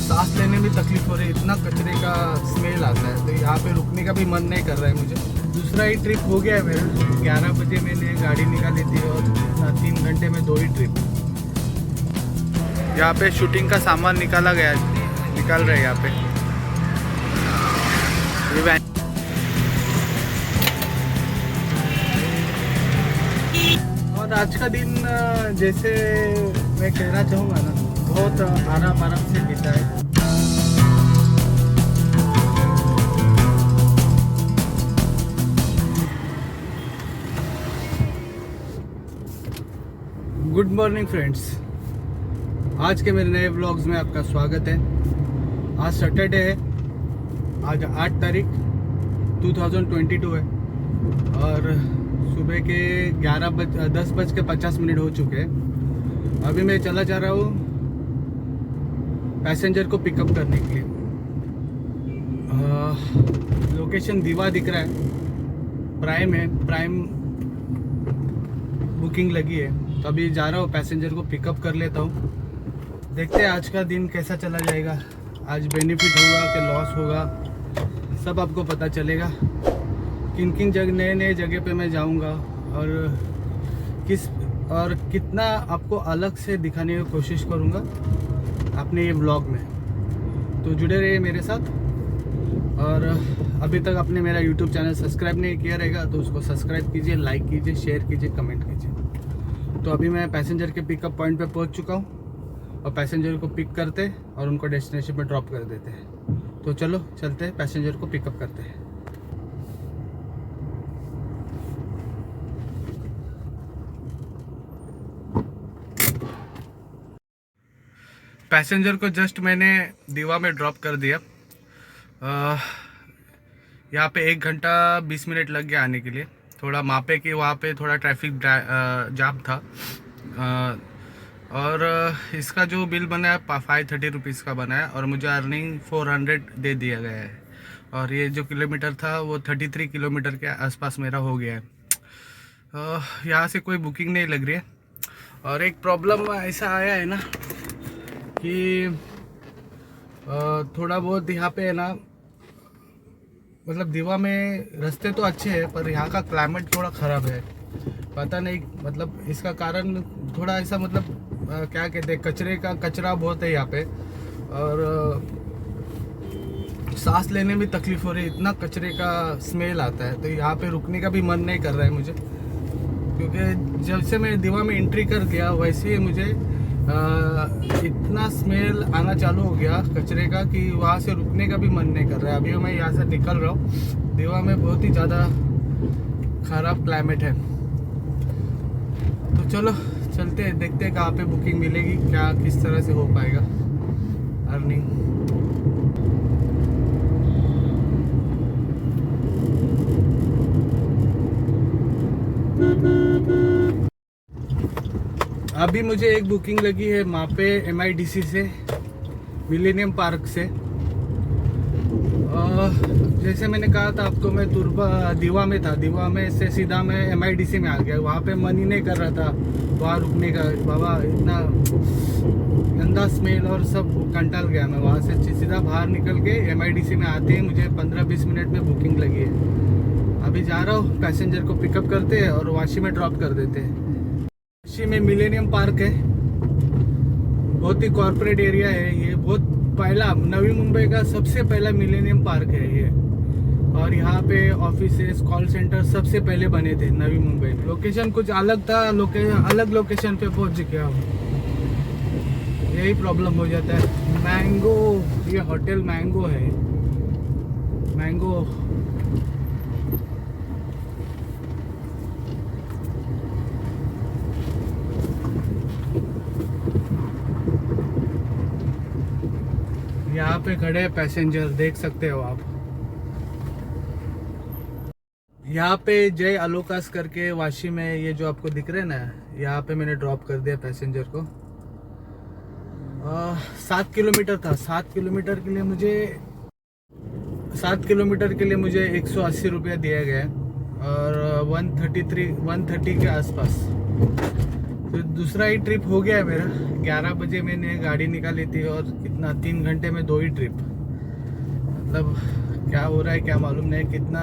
सांस लेने में तकलीफ हो रही है, इतना कचरे का स्मेल आता है। तो यहाँ पे रुकने का भी मन नहीं कर रहा है मुझे। दूसरा ही ट्रिप हो गया है मेरा। 11 बजे मैंने गाड़ी निकाली थी और 3 घंटे में 2 ही ट्रिप। यहाँ पे शूटिंग का सामान निकाल रहे हैं यहाँ पे। और आज का दिन जैसे मैं कहना चाहूँगा ना, बहुत आराम से बीता है। गुड मॉर्निंग फ्रेंड्स, आज के मेरे नए व्लॉग्स में आपका स्वागत है। आज सैटरडे है, आज 8 तारीख 2022 है और सुबह के 10:50 हो चुके हैं। अभी मैं चला जा रहा हूँ पैसेंजर को पिकअप करने के लिए। लोकेशन दीवा दिख रहा है, प्राइम बुकिंग लगी है। तो अभी जा रहा हूँ, पैसेंजर को पिकअप कर लेता हूँ। देखते हैं आज का दिन कैसा चला जाएगा, आज बेनिफिट होगा कि लॉस होगा, सब आपको पता चलेगा। किन किन नए जगह पे मैं जाऊंगा और कितना आपको अलग से दिखाने की कोशिश करूंगा अपने ये ब्लॉग में। तो जुड़े रहिए मेरे साथ। और अभी तक आपने मेरा YouTube चैनल सब्सक्राइब नहीं किया रहेगा तो उसको सब्सक्राइब कीजिए, लाइक कीजिए, शेयर कीजिए, कमेंट कीजिए। तो अभी मैं पैसेंजर के पिकअप पॉइंट पे पहुंच चुका हूं और पैसेंजर को पिक करते और उनको डेस्टिनेशन पे ड्रॉप कर देते हैं। तो चलो चलते हैं, पैसेंजर को पिकअप करते हैं। पैसेंजर को जस्ट मैंने दीवा में ड्रॉप कर दिया। यहाँ पे 1 घंटा 20 मिनट लग गया आने के लिए। थोड़ा मापे कि वहाँ पे थोड़ा ट्रैफिक जाम था। और इसका जो बिल बना है 530 रुपीज़ का बना है और मुझे अर्निंग 400 दे दिया गया है। और ये जो किलोमीटर था वो 33 किलोमीटर के आसपास मेरा हो गया है। यहाँ से कोई बुकिंग नहीं लग रही है। और एक प्रॉब्लम ऐसा आया है ना कि थोड़ा बहुत यहाँ पे है ना, मतलब दीवा में रास्ते तो अच्छे हैं पर यहाँ का क्लाइमेट थोड़ा ख़राब है। पता नहीं, मतलब इसका कारण थोड़ा ऐसा, मतलब क्या कहते हैं, कचरा बहुत है यहाँ पे। और सांस लेने में तकलीफ हो रही है, इतना कचरे का स्मेल आता है। तो यहाँ पे रुकने का भी मन नहीं कर रहा है मुझे, क्योंकि जब से मैं दीवा में एंट्री कर गया वैसे ही मुझे इतना स्मेल आना चालू हो गया कचरे का कि वहाँ से रुकने का भी मन नहीं कर रहा है। अभी मैं यहाँ से निकल रहा हूँ। दीवा में बहुत ही ज़्यादा ख़राब क्लाइमेट है। तो चलो चलते हैं, देखते हैं कहाँ पे बुकिंग मिलेगी, क्या किस तरह से हो पाएगा अर्निंग। अभी मुझे एक बुकिंग लगी है मापे MIDC से, मिलेनियम पार्क से। जैसे मैंने कहा था आपको, मैं दीवा में था, दीवा में से सीधा मैं MIDC में आ गया। वहाँ पे मन ही नहीं कर रहा था वहाँ रुकने का। बाबा इतना गंदा स्मेल और सब कंटाल गया मैं। वहाँ से सीधा बाहर निकल के MIDC में आते ही मुझे 15-20 मिनट में बुकिंग लगी है। अभी जा रहा हूँ, पैसेंजर को पिकअप करते हैं और वाशी में ड्रॉप कर देते हैं। वाशी में मिलेनियम पार्क है, बहुत ही कॉर्पोरेट एरिया है ये। बहुत पहला, नवी मुंबई का सबसे पहला मिलेनियम पार्क है ये। और यहाँ पे ऑफिसेस, कॉल सेंटर सबसे पहले बने थे नवी मुंबई में। लोकेशन कुछ अलग था, अलग लोकेशन पे पहुँच गया हूँ। यही प्रॉब्लम हो जाता है। मैंगो, ये होटल मैंगो है, मैंगो। यहाँ पे खड़े पैसेंजर, देख सकते हो आप। यहाँ पे जय अलोकास करके वाशी में, ये जो आपको दिख रहे हैं ना, यहाँ पे मैंने ड्रॉप कर दिया पैसेंजर को। 7 किलोमीटर था। 7 किलोमीटर के लिए मुझे 180 रुपया दिया गया और 130 के आसपास तो दूसरा ही ट्रिप हो गया है मेरा। 11 बजे मैंने गाड़ी निकाली थी और कितना 3 घंटे में 2 ही ट्रिप। मतलब क्या हो रहा है क्या मालूम नहीं, कितना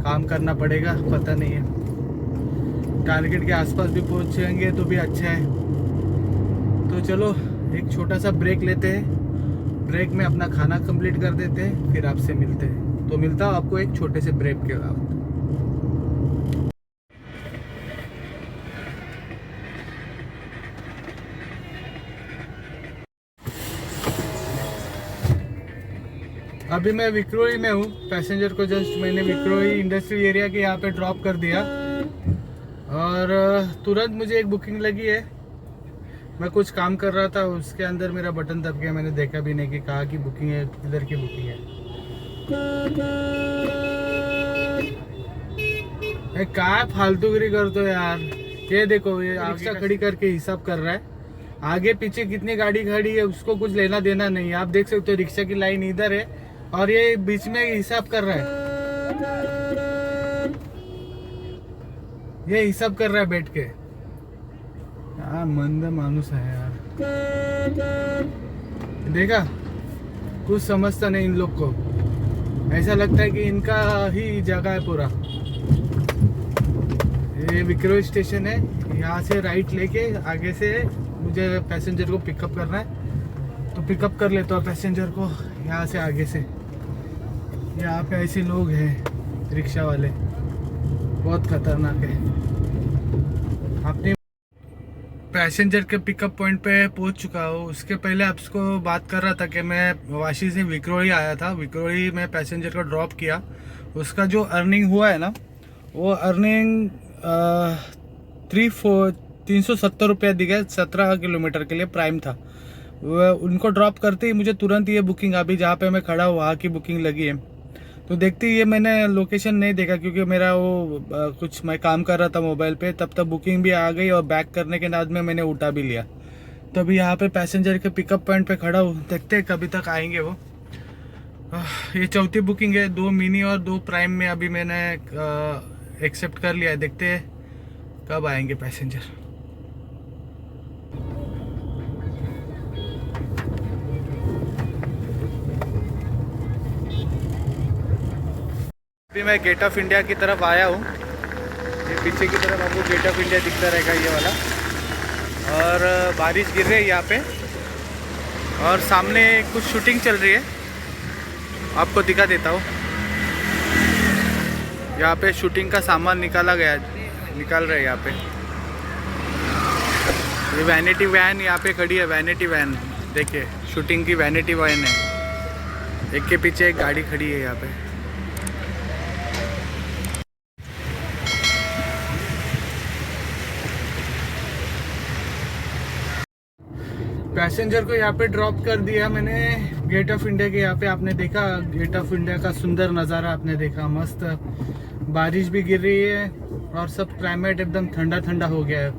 काम करना पड़ेगा पता नहीं है। टारगेट के आसपास भी पहुंचेंगे तो भी अच्छा है। तो चलो एक छोटा सा ब्रेक लेते हैं, ब्रेक में अपना खाना कंप्लीट कर देते हैं, फिर आपसे मिलते हैं। तो मिलता हूँ आपको एक छोटे से ब्रेक के बाद। अभी मैं विक्रोई में हूँ। पैसेंजर को जस्ट मैंने विक्रोई इंडस्ट्रियल एरिया के यहाँ पे ड्रॉप कर दिया और तुरंत मुझे एक बुकिंग लगी है। मैं कुछ काम कर रहा था, उसके अंदर मेरा बटन दब गया, मैंने देखा भी नहीं कि कहाँ की बुकिंग है, किधर की बुकिंग है। क्या फालतूगिरी करते हो यार। ये देखो, ये रिक्शा खड़ी करके हिसाब कर रहा है, आगे पीछे कितनी गाड़ी खड़ी है उसको कुछ लेना देना नहीं। आप देख सकते हो रिक्शा की लाइन इधर है और ये बीच में हिसाब कर रहा है, ये हिसाब कर रहा है बैठ के। हाँ, मंद मानुस है यार। देखा, कुछ समझता नहीं इन लोग को। ऐसा लगता है कि इनका ही जगह है पूरा। ये विक्रोई स्टेशन है, यहाँ से राइट लेके आगे से मुझे पैसेंजर को पिकअप करना है, तो पिकअप कर लेता हूँ पैसेंजर को यहाँ से आगे से। यहाँ पे ऐसे लोग हैं रिक्शा वाले, बहुत खतरनाक है। अपने पैसेंजर के पिकअप पॉइंट पे पहुंच चुका हूँ। उसके पहले आपको बात कर रहा था कि मैं वाशी से विक्रोई आया था। विक्रोई में पैसेंजर को ड्रॉप किया, उसका जो अर्निंग हुआ है ना, वो अर्निंग 370 रुपये दिखे। 17 किलोमीटर के लिए प्राइम था। उनको ड्रॉप करते ही मुझे तुरंत ये बुकिंग, अभी जहाँ पे मैं खड़ा हूँ वहाँ की बुकिंग लगी है। तो देखते ही ये मैंने लोकेशन नहीं देखा क्योंकि मेरा वो कुछ मैं काम कर रहा था मोबाइल पे, तब तक बुकिंग भी आ गई और बैक करने के बाद में मैंने उठा भी लिया। तो अभी यहाँ पे पैसेंजर के पिकअप पॉइंट पे खड़ा हूँ, देखते हैं कभी तक आएंगे वो। ये चौथी बुकिंग है, 2 मिनी और 2 प्राइम में अभी मैंने एक्सेप्ट कर लिया है। देखते हैं कब आएंगे पैसेंजर। अभी मैं गेट ऑफ इंडिया की तरफ आया हूँ। ये पीछे की तरफ आपको गेट ऑफ इंडिया दिखता रहेगा ये वाला। और बारिश गिर रही है यहाँ पे और सामने कुछ शूटिंग चल रही है, आपको दिखा देता हूँ। यहाँ पे शूटिंग का सामान निकाल रहे हैं यहाँ पे। ये वैनिटी वैन यहाँ पे खड़ी है, वैनिटी वैन देखिए, शूटिंग की वैनिटी वैन है। एक के पीछे एक गाड़ी खड़ी है यहाँ पे। पैसेंजर को यहाँ पे ड्रॉप कर दिया मैंने गेट ऑफ इंडिया के यहाँ पे। आपने देखा गेट ऑफ इंडिया का सुंदर नज़ारा, आपने देखा, मस्त बारिश भी गिर रही है और सब क्लाइमेट एकदम ठंडा ठंडा हो गया है।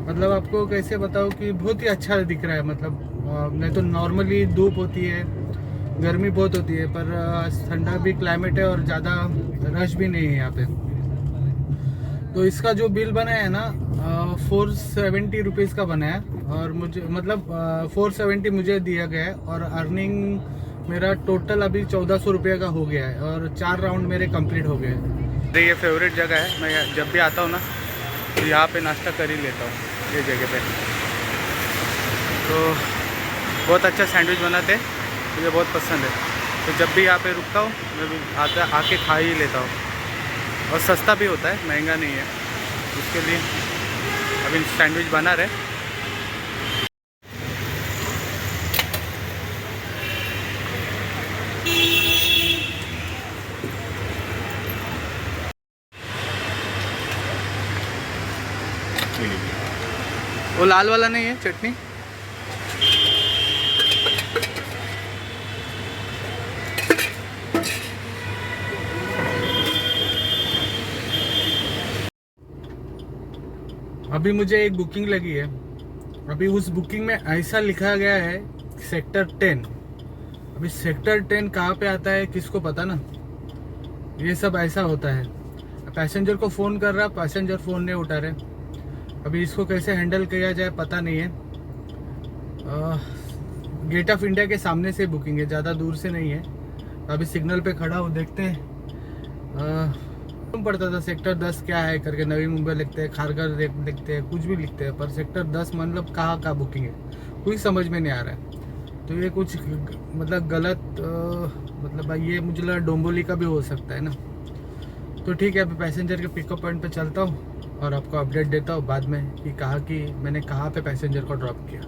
मतलब आपको कैसे बताऊँ कि बहुत ही अच्छा दिख रहा है। मतलब नहीं तो नॉर्मली धूप होती है, गर्मी बहुत होती है, पर ठंडा भी क्लाइमेट है और ज़्यादा रश भी नहीं है यहाँ पे। तो इसका जो बिल बना है ना 470 रुपीज़ का बना है और मुझे मतलब 470 मुझे दिया गया है और अर्निंग मेरा टोटल अभी 1400 रुपये का हो गया है और 4 राउंड मेरे कंप्लीट हो गए हैं। ये फेवरेट जगह है, मैं जब भी आता हूँ ना तो यहाँ पे नाश्ता कर ही लेता हूँ ये जगह पे। तो बहुत अच्छा सैंडविच बनाते हैं, मुझे बहुत पसंद है। तो जब भी यहाँ पे रुकता हूँ मैं भी आके खा ही लेता हूँ और सस्ता भी होता है, महंगा नहीं है। उसके लिए अभी सैंडविच बना रहे। वो लाल वाला नहीं है चटनी। अभी मुझे एक बुकिंग लगी है। अभी उस बुकिंग में ऐसा लिखा गया है सेक्टर 10। अभी सेक्टर 10 कहाँ पे आता है किसको पता ना, ये सब ऐसा होता है। पैसेंजर को फ़ोन कर रहा, पैसेंजर फ़ोन नहीं उठा रहे। अभी इसको कैसे हैंडल किया जाए पता नहीं है। गेट ऑफ इंडिया के सामने से बुकिंग है, ज़्यादा दूर से नहीं है। अभी सिग्नल पे खड़ा हूँ, देखते हैं। पड़ता था सेक्टर 10 क्या है करके, नवी मुंबई लिखते हैं, खारगर लिखते हैं, कुछ भी लिखते हैं, पर सेक्टर 10 मतलब कहाँ बुकिंग है कोई समझ में नहीं आ रहा है। तो ये कुछ मतलब गलत मतलब भाई ये मुझे लगा डोंबोली का भी हो सकता है ना। तो ठीक है, अभी पैसेंजर के पिकअप पॉइंट पे चलता हूँ और आपको अपडेट देता हूँ बाद में कि मैंने कहाँ पे पैसेंजर को ड्रॉप किया।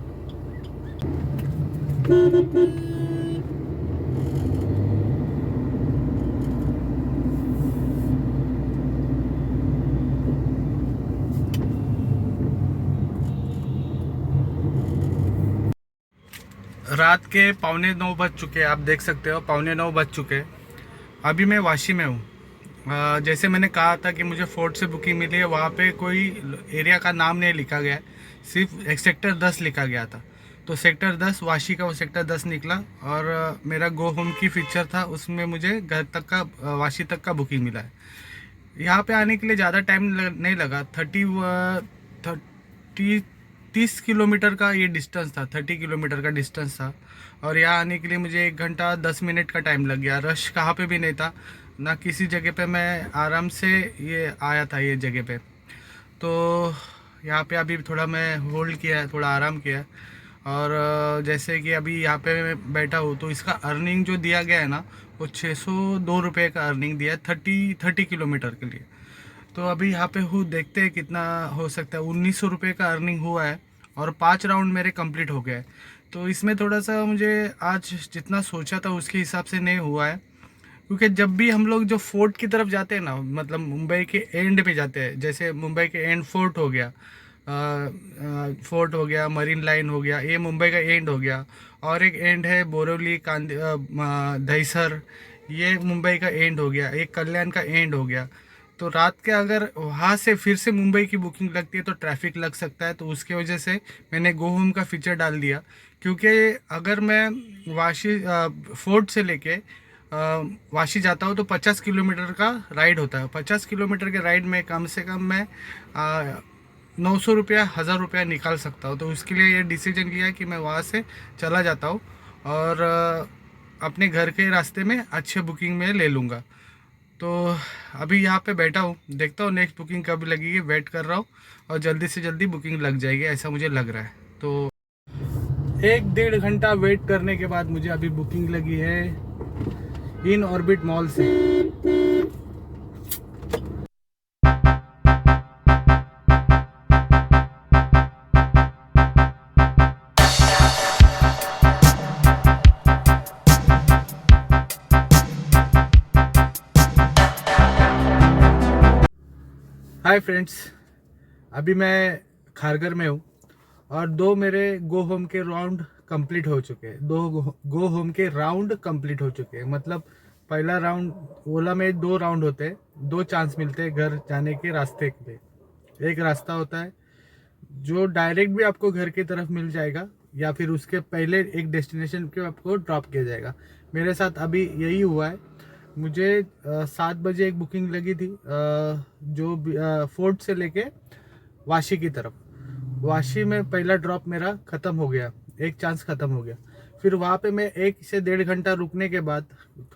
रात के 8:45 बज चुके हैं, आप देख सकते हो 8:45 बज चुके हैं। अभी मैं वाशी में हूँ। जैसे मैंने कहा था कि मुझे फोर्ट से बुकिंग मिली है, वहाँ पे कोई एरिया का नाम नहीं लिखा गया है, सिर्फ एक सेक्टर 10 लिखा गया था। तो सेक्टर 10 वाशी का वो सेक्टर 10 निकला और मेरा गो होम की फीचर था, उसमें मुझे घर तक का वाशी तक का बुकिंग मिला है। यहाँ पे आने के लिए ज़्यादा टाइम नहीं लगा। 30 किलोमीटर का ये डिस्टेंस था, 30 किलोमीटर का डिस्टेंस था। और यहाँ आने के लिए मुझे 1 घंटा 10 मिनट का टाइम लग गया। रश कहाँ पे भी नहीं था ना, किसी जगह पे मैं आराम से ये आया था ये जगह पे। तो यहाँ पे अभी थोड़ा मैं होल्ड किया है, थोड़ा आराम किया है। और जैसे कि अभी यहाँ पे मैं बैठा हूँ तो इसका अर्निंग जो दिया गया है ना, वो 602 रुपये का अर्निंग दिया है 30 किलोमीटर के लिए। तो अभी यहाँ पे हूँ, देखते हैं कितना हो सकता है। 1900 रुपये का अर्निंग हुआ है और 5 राउंड मेरे कंप्लीट हो गए। तो इसमें थोड़ा सा मुझे आज जितना सोचा था उसके हिसाब से नहीं हुआ है, क्योंकि जब भी हम लोग जो फोर्ट की तरफ जाते हैं ना, मतलब मुंबई के एंड पे जाते हैं, जैसे मुंबई के एंड फोर्ट हो गया, फोर्ट हो गया, मरीन लाइन हो गया, ये मुंबई का एंड हो गया। और एक एंड है बोरिवली, दहीसर, ये मुंबई का एंड हो गया। एक कल्याण का एंड हो गया। तो रात के अगर वहाँ से फिर से मुंबई की बुकिंग लगती है तो ट्रैफिक लग सकता है। तो उसके वजह से मैंने गो होम का फीचर डाल दिया, क्योंकि अगर मैं वाशी फोर्ट से लेके वाशी जाता हूँ तो 50 किलोमीटर का राइड होता है। 50 किलोमीटर के राइड में कम से कम मैं 900 रुपया 1000 रुपया निकाल सकता हूँ। तो उसके लिए ये डिसीजन लिया कि मैं वहाँ से चला जाता हूँ और अपने घर के रास्ते में अच्छे बुकिंग में ले लूँगा। तो अभी यहाँ पे बैठा हूँ, देखता हूँ नेक्स्ट बुकिंग कब लगेगी, वेट कर रहा हूँ और जल्दी से जल्दी बुकिंग लग जाएगी ऐसा मुझे लग रहा है। तो 1-1.5 घंटा वेट करने के बाद मुझे अभी बुकिंग लगी है इन ऑर्बिट मॉल से। हाय फ्रेंड्स, अभी मैं खारगर में हूँ और 2 मेरे गो होम के राउंड कंप्लीट हो चुके हैं। 2 गो होम के राउंड कंप्लीट हो चुके हैं। मतलब पहला राउंड, ओला में 2 राउंड होते हैं, 2 चांस मिलते हैं घर जाने के रास्ते के लिए। एक रास्ता होता है जो डायरेक्ट भी आपको घर की तरफ मिल जाएगा, या फिर उसके पहले एक डेस्टिनेशन पे आपको ड्रॉप किया जाएगा। मेरे साथ अभी यही हुआ है। मुझे 7 बजे एक बुकिंग लगी थी जो फोर्ट से लेके वाशी की तरफ। वाशी में पहला ड्रॉप मेरा ख़त्म हो गया, एक चांस ख़त्म हो गया। फिर वहाँ पे मैं 1 से 1.5 घंटा रुकने के बाद,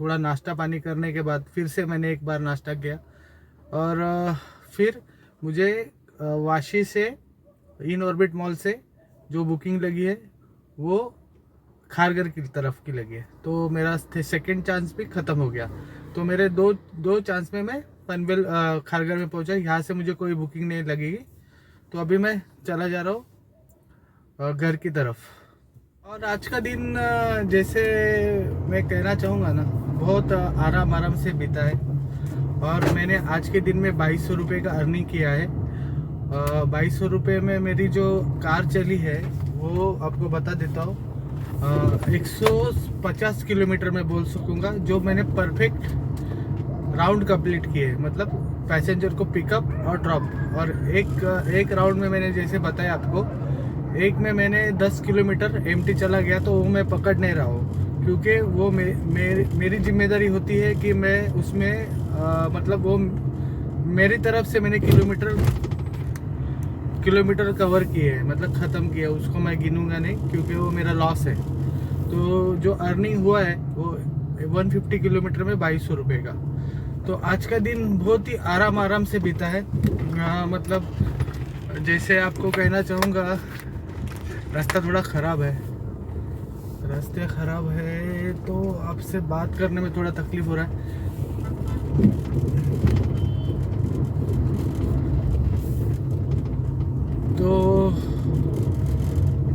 थोड़ा नाश्ता पानी करने के बाद, फिर से मैंने एक बार नाश्ता किया और फिर मुझे वाशी से इन ऑर्बिट मॉल से जो बुकिंग लगी है वो खारगर की तरफ की लगी है। तो मेरा सेकंड चांस भी ख़त्म हो गया। तो मेरे दो चांस में मैं पनवेल खारगर में पहुंचा। यहाँ से मुझे कोई बुकिंग नहीं लगेगी। तो अभी मैं चला जा रहा हूँ घर की तरफ। और आज का दिन जैसे मैं कहना चाहूँगा ना, बहुत आराम से बीता है। और मैंने आज के दिन में 2200 रुपये का अर्निंग किया है। 2200 रुपये में मेरी जो कार चली है वो आपको बता देता हूँ, 150 किलोमीटर में बोल सकूँगा, जो मैंने परफेक्ट राउंड कंप्लीट किए। मतलब पैसेंजर को पिकअप और ड्रॉप। और एक राउंड में मैंने जैसे बताया आपको, एक में मैंने 10 किलोमीटर एम्प्टी चला गया, तो वो मैं पकड़ नहीं रहा हूँ, क्योंकि वो मेरी जिम्मेदारी होती है कि मैं उसमें मतलब वो मेरी तरफ से मैंने किलोमीटर कवर किए हैं, मतलब ख़त्म किया, उसको मैं गिनूंगा नहीं क्योंकि वो मेरा लॉस है। तो जो अर्निंग हुआ है वो 150 किलोमीटर में 2200 रुपये का। तो आज का दिन बहुत ही आराम से बीता है। मतलब जैसे आपको कहना चाहूँगा, रास्ता थोड़ा ख़राब है, रास्ते ख़राब है तो आपसे बात करने में थोड़ा तकलीफ़ हो रहा है। तो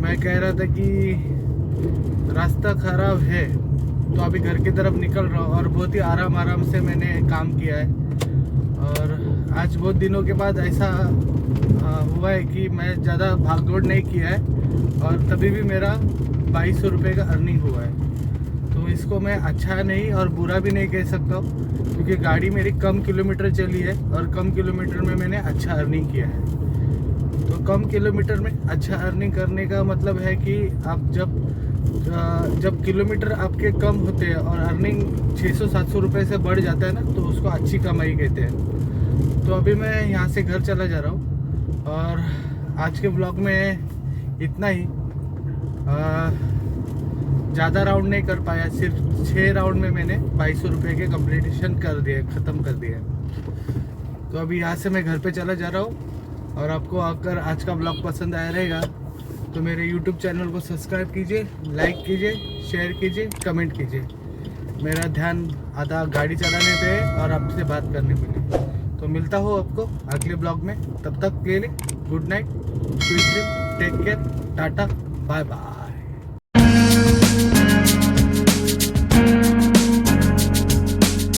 मैं कह रहा था कि रास्ता ख़राब है तो अभी घर की तरफ निकल रहा हूँ और बहुत ही आराम से मैंने काम किया है। और आज बहुत दिनों के बाद ऐसा हुआ है कि मैं ज़्यादा भागदौड़ नहीं किया है और तभी भी मेरा 2200 रुपये का अर्निंग हुआ है। तो इसको मैं अच्छा नहीं और बुरा भी नहीं कह सकता हूँ क्योंकि गाड़ी मेरी कम किलोमीटर चली है और कम किलोमीटर में मैंने अच्छा अर्निंग किया है। तो कम किलोमीटर में अच्छा अर्निंग करने का मतलब है कि आप जब किलोमीटर आपके कम होते हैं और अर्निंग 600-700 रुपये से बढ़ जाता है ना, तो उसको अच्छी कमाई कहते हैं। तो अभी मैं यहाँ से घर चला जा रहा हूँ और आज के ब्लॉग में इतना ही। ज़्यादा राउंड नहीं कर पाया, सिर्फ 6 राउंड में मैंने 2200 रुपये के कंप्लीटेशन कर दिए, ख़त्म कर दिए। तो अभी यहाँ से मैं घर पे चला जा रहा हूँ। और आपको अगर आज का ब्लॉग पसंद आया रहेगा तो मेरे YouTube चैनल को सब्सक्राइब कीजिए, लाइक कीजिए, शेयर कीजिए, कमेंट कीजिए। मेरा ध्यान आधा गाड़ी चलाने पे है और आपसे बात करने पे नहीं। तो मिलता हूँ आपको अगले ब्लॉग में, तब तक के लिए good night, sweet dream, take care, tata, bye bye.